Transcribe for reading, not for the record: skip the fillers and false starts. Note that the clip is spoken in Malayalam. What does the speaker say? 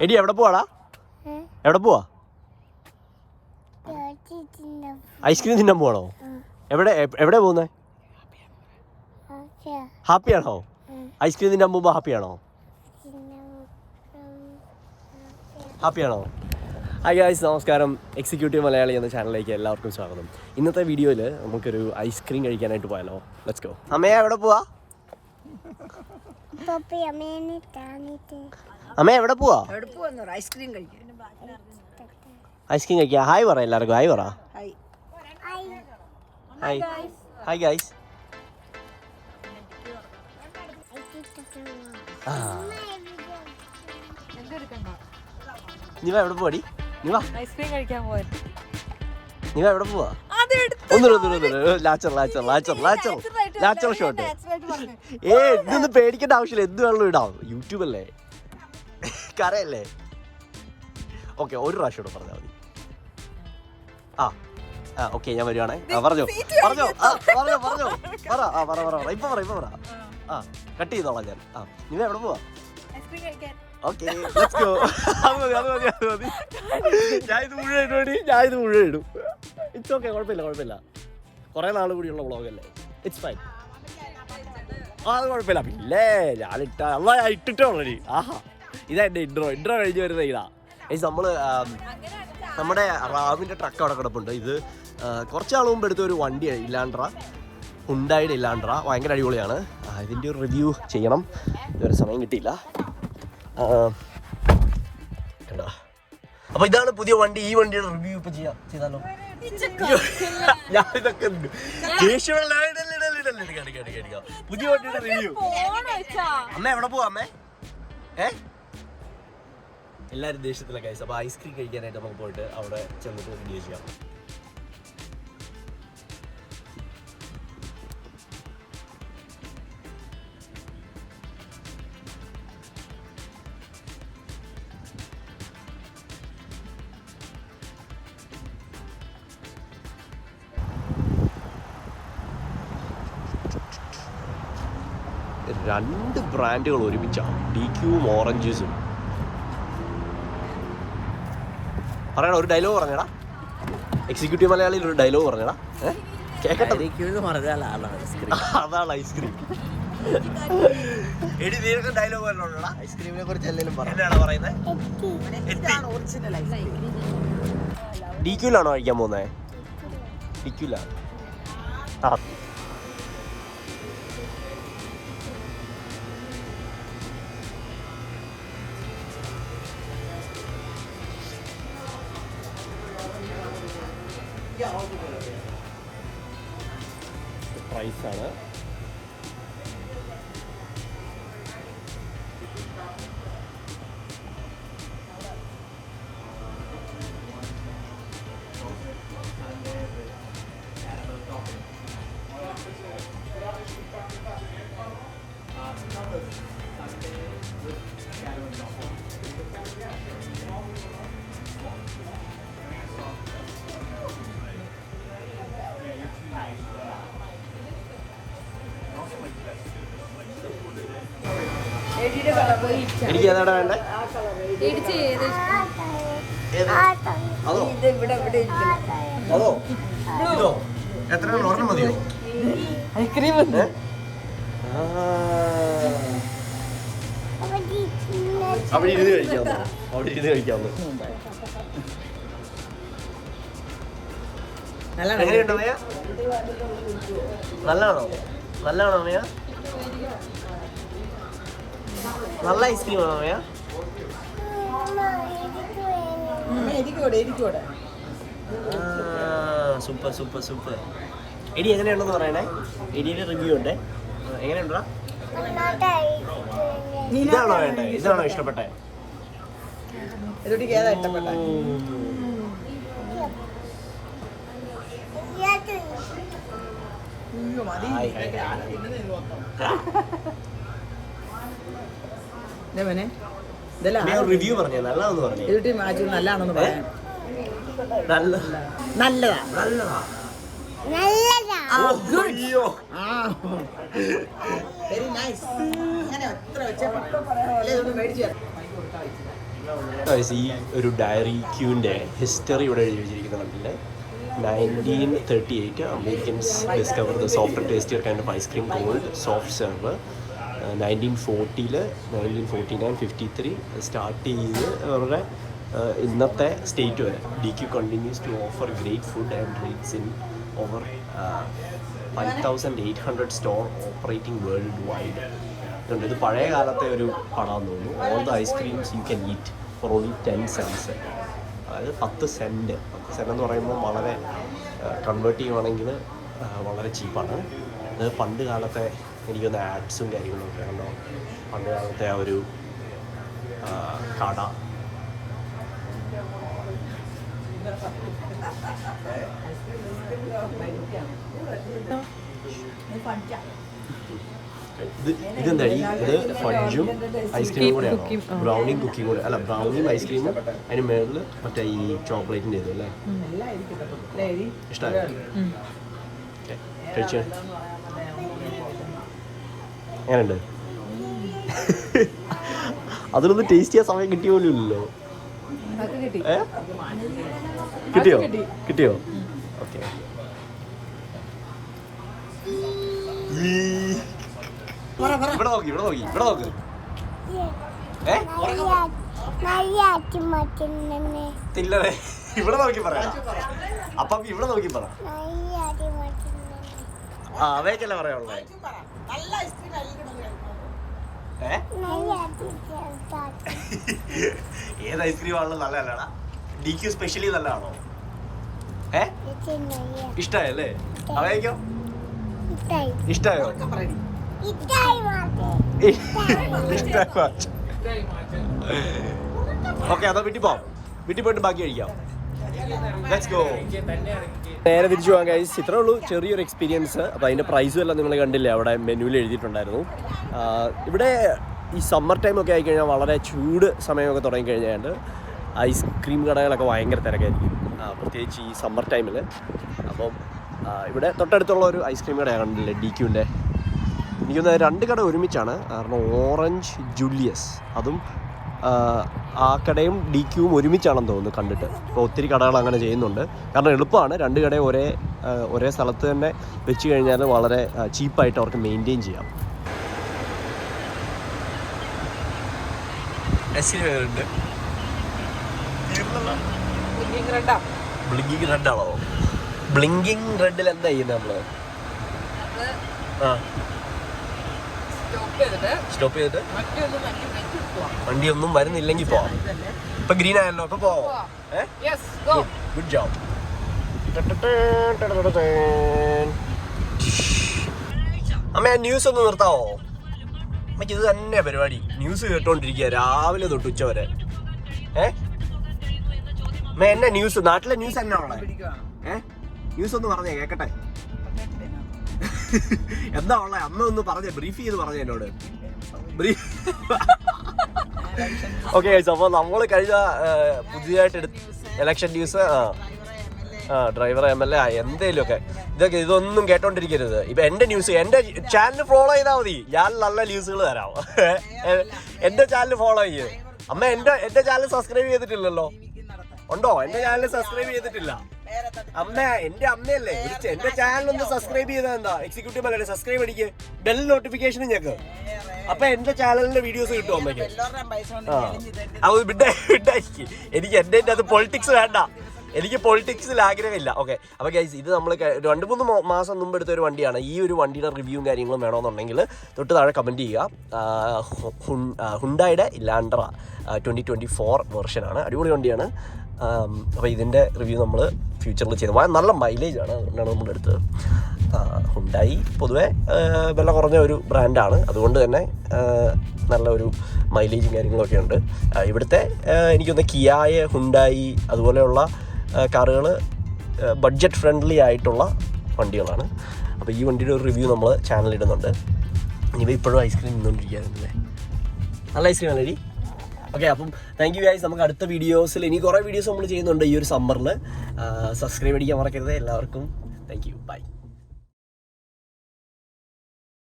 എടി എവിടെ പോവാടാ? എവിടെ പോവാ? ഐസ്ക്രീം തിന്നാൻ പോവാണോ? എവിടെ എവിടെ പോകുന്നേ? ഹാപ്പിയാണോ? ഐസ്ക്രീം തിന്നാൻ പോകുമ്പോ ഹാപ്പിയാണോ? ഹാപ്പിയാണോ? ഹായ് ഗായ്സ്, നമസ്കാരം. എക്സിക്യൂട്ടീവ് മലയാളി എന്ന ചാനലിലേക്ക് എല്ലാവർക്കും സ്വാഗതം. ഇന്നത്തെ വീഡിയോയിൽ നമുക്കൊരു ഐസ്ക്രീം കഴിക്കാനായിട്ട് പോയാലോ? Let's go. അമ്മയെ എവിടെ പോവാ? അമ്മ എവിടെ പോവാ? ഐസ്ക്രീം കഴിക്കാൻ. ഐസ്ക്രീം കഴിക്കാം. ഹായ് പറ എല്ലാവർക്കും. ഹായ് പറ. Hi hi guys. നീ എവിടെ പോവാടി? നീ വാ. ഐസ്ക്രീം കഴിക്കാൻ പോയത്. നീ എവിടെ പോവാ? Natural shot. ഇതൊന്നും പേടിക്കേണ്ട ആവശ്യമില്ല. എന്ത് വേണമെങ്കിലും ഇടാം. യൂട്യൂബ് അല്ലേ, കരയല്ലേ? ഓക്കെ, ഒരു പ്രാവശ്യം കൂടെ പറഞ്ഞാൽ മതി. ഓക്കെ, ഞാൻ വരുവാണേ. പറഞ്ഞോ പറഞ്ഞോ പറഞ്ഞോ പറഞ്ഞോ പറ. പറ ഇപ്പൊ പറ. കട്ട് ചെയ്തോളാം ഞാൻ. നീ എവിടെ പോവാ? Okay, let's go. അത് മതി. ഞാൻ ഇത് മുഴുവൻ ഇടും. ഇറ്റ്സ് ഓക്കെ, കുഴപ്പമില്ല. കുറെ നാൾ കൂടിയുള്ള വ്ളോഗല്ലേ, ഇറ്റ്സ് ഫൈൻ. അത് കുഴപ്പമില്ല. പിന്നെ ഞാൻ ഇട്ടിട്ടേ ഉള്ളു. ഇതാ എൻ്റെ ഇൻട്രോ കഴിഞ്ഞ് വരുന്ന ഇതാ. നമ്മള് നമ്മുടെ റാമിന്റെ ട്രക്ക് അവിടെ കിടപ്പുണ്ട്. ഇത് കുറച്ചാൾ മുമ്പ് എടുത്ത ഒരു വണ്ടിയാണ്, ഇല്ലാണ്ട്ര, ഹുണ്ടായുടെ ഇല്ലാണ്ട്ര. ഭയങ്കര അടിപൊളിയാണ്. ഇതിൻ്റെ ഒരു റിവ്യൂ ചെയ്യണം, ഇതുവരെ സമയം കിട്ടിയില്ല. അപ്പൊ ഇതാണ് പുതിയ വണ്ടി. ഈ വണ്ടിയുടെ റിവ്യൂ ഇപ്പൊ ചെയ്താലോ? ഞാനിതൊക്കെ പുതിയ വണ്ടിയുടെ റിവ്യൂ. അമ്മ എവിടെ പോവാ? അമ്മേ എല്ലാവരും ദേഷ്യത്തിലെ കൈസ്. അപ്പൊ ഐസ്ക്രീം കഴിക്കാനായിട്ട് നമുക്ക് പോയിട്ട് അവിടെ ചെന്നിട്ട് റിവ്യൂ ചെയ്യാം. രണ്ട് ബ്രാൻഡുകൾ ഒരുമിച്ചാണ്, DQവും ഓറഞ്ച് ജ്യൂസും. പറയടാ, ഒരു ഡയലോഗ് പറഞ്ഞടാ. എക്സിക്യൂട്ടീവ് മലയാളിയിൽ ഒരു ഡയലോഗ് പറഞ്ഞടാ. കേക്കട്ടെ. അതാണ് ഐസ്ക്രീം. എടി, നിനക്ക് ഡയലോഗ് പറഞ്ഞോടാ. ഐസ്ക്രീമിനെ കുറിച്ച് എന്തെങ്കിലും പറഞ്ഞാണോ പറയുന്നത്? DQലാണോ കഴിക്കാൻ പോകുന്നത്? DQലാണ്. പ്രൈസാണ്. എനിക്ക് ഏതാടാ വേണ്ടേ? അതോ ഇതോ? എത്ര ഒരെണ്ണം മതിയോ? ഐസ്ക്രീം അവിടെ ഇരുന്ന് കഴിക്കാവുന്നു. എങ്ങനെയുണ്ടോ അമ്മയ? നല്ലതാണോ അമ്മയ? നല്ല ഐസ്ക്രീം ആണോ അമ്മയ? സൂപ്പർ. എടി എങ്ങനെയുണ്ടെന്ന് പറയണേ. എടിയുടെ റിവ്യൂ ഉണ്ട്. എങ്ങനെയുണ്ടാ? ഇതാണോ വേണ്ടേ? ഇതാണോ ഇഷ്ടപ്പെട്ടെ? റിവ്യൂ പറഞ്ഞു. നല്ലതാണെന്ന് പറഞ്ഞു. നല്ലതാണെന്ന് പറയാം. നല്ലതാ. Very nice. ഈ ഒരു ഡയറി ക്യൂവിൻ്റെ ഹിസ്റ്ററി ഇവിടെ എഴുതി വെച്ചിരിക്കുന്നുണ്ടല്ലേ. 1938 Americans discover the soft tastier kind of ice cream called soft serve. 1949-53 start ചെയ്ത് അവരുടെ ഇന്നത്തെ സ്റ്റേറ്റ് വരെ DQ continues to offer great food and treats in over 5,800 store operating worldwide. ഇത് പഴയ കാലത്തെ ഒരു പടമാണെന്ന് തോന്നുന്നു. All the ice creams you can eat for only 10 cents. അതായത് 10 സെൻറ്റ്. 10 സെൻറ്റ് എന്ന് പറയുമ്പോൾ വളരെ കൺവേർട്ട് ചെയ്യുവാണെങ്കിൽ വളരെ ചീപ്പാണ്. അത് പണ്ട് കാലത്തെ എനിക്കൊന്ന് ആഡ്സും കാര്യങ്ങളൊക്കെ ഉണ്ടോ, പണ്ട് കാലത്തെ ആ ഒരു കട. ഇതെന്താടി? ഇത് ഫഡ്ജും ഐസ്ക്രീമും കൂടെയാണോ? ബ്രൗണിയും കുക്കിയും കൂടെ അല്ല, ബ്രൗണിയും ഐസ്ക്രീമും അതിന് മേളിൽ മറ്റേ ഈ ചോക്ലേറ്റിൻ്റെ ഇത് അല്ലേ? ഇഷ്ടമായോ? കഴിച്ചു എങ്ങനെയുണ്ട്? അതിലൊന്നും ടേസ്റ്റ് ചെയ്യാൻ സമയം കിട്ടിയ പോലും ഇല്ലല്ലോ. കിട്ടിയോ? ഓക്കെ. ഇവിടെ നോക്ക് തില്ലറേ. ഇവിടെ നോക്കി പറയാം. അപ്പം ഇവിടെ നോക്കി പറ. അവയ്ക്കല്ലേ പറയാനുള്ളേ? ഏത് ഐസ്ക്രീം ആണല്ലോ നല്ലതല്ലടാ? DQ സ്പെഷ്യലി നല്ലതാണോ? ഇഷ്ടായല്ലേ? അവയ്ക്കോ ഇഷ്ടായോ? ഓക്കെ, അതാ വീട്ടിൽ പോയിട്ട് ബാക്കി കഴിക്കാം. Let's go. നേരെ തിരിച്ചു പോകാൻ ഗൈസ്. ഇത്രേ ഉള്ളൂ ചെറിയൊരു എക്സ്പീരിയൻസ്. അപ്പോൾ അതിൻ്റെ പ്രൈസും എല്ലാം നിങ്ങൾ കണ്ടില്ലേ, അവിടെ മെനുവിൽ എഴുതിയിട്ടുണ്ടായിരുന്നു. ഇവിടെ ഈ സമ്മർ ടൈമൊക്കെ ആയിക്കഴിഞ്ഞാൽ വളരെ ചൂട് സമയമൊക്കെ തുടങ്ങിക്കഴിഞ്ഞാൽ ഐസ്ക്രീം കടകളൊക്കെ ഭയങ്കര തിരക്കായിരിക്കും, പ്രത്യേകിച്ച് ഈ സമ്മർ ടൈമിൽ. അപ്പം ഇവിടെ തൊട്ടടുത്തുള്ള ഒരു ഐസ്ക്രീം കടയാണ് കണ്ടില്ലേ, DQൻ്റെ. എനിക്കൊന്ന് 2 കട ഒരുമിച്ചാണ്. കാരണം ഓറഞ്ച് ജൂലിയസ്, അതും ആ കടയും DQവും ഒരുമിച്ചാണെന്ന് തോന്നുന്നു കണ്ടിട്ട്. അപ്പോൾ ഒത്തിരി കടകൾ അങ്ങനെ ചെയ്യുന്നുണ്ട്. കാരണം എളുപ്പമാണ്, 2 കടയും ഒരേ സ്ഥലത്ത് തന്നെ വെച്ച് കഴിഞ്ഞാൽ വളരെ ചീപ്പായിട്ട് അവർക്ക് മെയിൻറ്റെയിൻ ചെയ്യാം. ബ്ലിങ്കിങ് റെഡാണോ? ബ്ലിങ്കിങ് റെഡിൽ എന്താ ചെയ്യുന്നത് നമ്മള്? സ്റ്റോപ്പ് ചെയ്തിട്ട് വണ്ടി ഒന്നും വരുന്നില്ലെങ്കിൽ പോവാം. ഇപ്പൊ ഗ്രീൻ ആയല്ലോ, അപ്പൊ പോവാം. Good job. അമ്മ ന്യൂസ് ഒന്ന് നിർത്താവോ? അമ്മയ്ക്ക് ഇത് തന്നെ പരിപാടി, ന്യൂസ് കേട്ടോണ്ടിരിക്കുക രാവിലെ തൊട്ട് ഉച്ച വരെ. എന്നാ ന്യൂസ്? നാട്ടിലെ ന്യൂസ് എന്നാ ഉള്ളത്? ന്യൂസ് ഒന്ന് പറഞ്ഞേ കേക്കട്ടെ. എന്താ ഉള്ളത്? അമ്മ ഒന്ന് പറഞ്ഞേ, ബ്രീഫ് ചെയ്ത് പറഞ്ഞേ എന്നോട്. ഓക്കെ ഗൈസ്, അപ്പോൾ നമ്മൾ കഴിഞ്ഞ പുതിയതായിട്ട് ഇലക്ഷൻ ന്യൂസ്, ഡ്രൈവർ MLA എന്തേലുമൊക്കെ ഇതൊന്നും കേട്ടോണ്ടിരിക്കരുത്. ഇപ്പൊ എന്റെ ന്യൂസ് എന്റെ ചാനൽ ഫോളോ ചെയ്താൽ മതി, ഞാൻ നല്ല ന്യൂസുകൾ തരാം. എന്റെ ചാനൽ ഫോളോ ചെയ്യ്. അമ്മ എന്റെ ചാനൽ സബ്സ്ക്രൈബ് ചെയ്തിട്ടില്ലല്ലോ? ഉണ്ടോ? എന്റെ ചാനൽ സബ്സ്ക്രൈബ് ചെയ്തിട്ടില്ല അമ്മ? എന്റെ അമ്മയല്ലേ, എന്റെ ചാനൽ ഒന്ന് സബ്സ്ക്രൈബ് ചെയ്താൽ എന്താ? എക്സിക്യൂട്ടീവ് അല്ലേ, സബ്സ്ക്രൈബ് അടിക്ക്, ബെൽ നോട്ടിഫിക്കേഷനും ഞെക്ക്. അപ്പൊ എന്റെ ചാനലിന്റെ വീഡിയോസ് കിട്ടും അമ്മയ്ക്ക്. അത് വിട്ടായിരിക്കും. എനിക്ക് എന്റെ അത് പൊളിറ്റിക്സ് വേണ്ട, എനിക്ക് പൊളിറ്റിക്സിൽ ആഗ്രഹമില്ല. ഓക്കെ, അപ്പോൾ ഗൈസ്, ഇത് നമ്മൾ 2-3 മാസം മുമ്പ് എടുത്ത ഒരു വണ്ടിയാണ്. ഈ ഒരു വണ്ടിയുടെ റിവ്യൂവും കാര്യങ്ങളും വേണമെന്നുണ്ടെങ്കിൽ തൊട്ട് താഴെ കമൻറ്റ് ചെയ്യുക. ഹുണ്ടായുടെ ഇലാൻഡ്ര 2024 വെർഷനാണ്, അടിപൊളി വണ്ടിയാണ്. അപ്പോൾ ഇതിൻ്റെ റിവ്യൂ നമ്മൾ ഫ്യൂച്ചറിൽ ചെയ്ത് നല്ല മൈലേജാണ്, അതുകൊണ്ടാണ് നമ്മൾ എടുത്തത്. ഹുണ്ടായി പൊതുവെ വില കുറഞ്ഞ ഒരു ബ്രാൻഡാണ്, അതുകൊണ്ട് തന്നെ നല്ല ഒരു മൈലേജും കാര്യങ്ങളൊക്കെ ഉണ്ട്. ഇവിടുത്തെ എനിക്കൊന്ന് കിയായ, ഹുണ്ടായി അതുപോലെയുള്ള കാറുകൾ ബഡ്ജറ്റ് ഫ്രണ്ട്ലി ആയിട്ടുള്ള വണ്ടികളാണ്. അപ്പോൾ ഈ വണ്ടിയുടെ ഒരു റിവ്യൂ നമ്മൾ ചാനലിടുന്നുണ്ട്. ഇനിയിപ്പോൾ ഇപ്പോഴും ഐസ്ക്രീം നിന്നുകൊണ്ടിരിക്കുകയായിരുന്നല്ലേ, നല്ല ഐസ്ക്രീം അല്ലേ? ഓക്കെ, അപ്പം താങ്ക് യു ഗൈസ്. നമുക്ക് അടുത്ത വീഡിയോസിൽ ഇനി കുറേ വീഡിയോസ് നമ്മൾ ചെയ്യുന്നുണ്ട് ഈ ഒരു സമ്മറിൽ. സബ്സ്ക്രൈബ് അടിക്കാൻ മറക്കരുത്. എല്ലാവർക്കും താങ്ക് യു, ബൈ.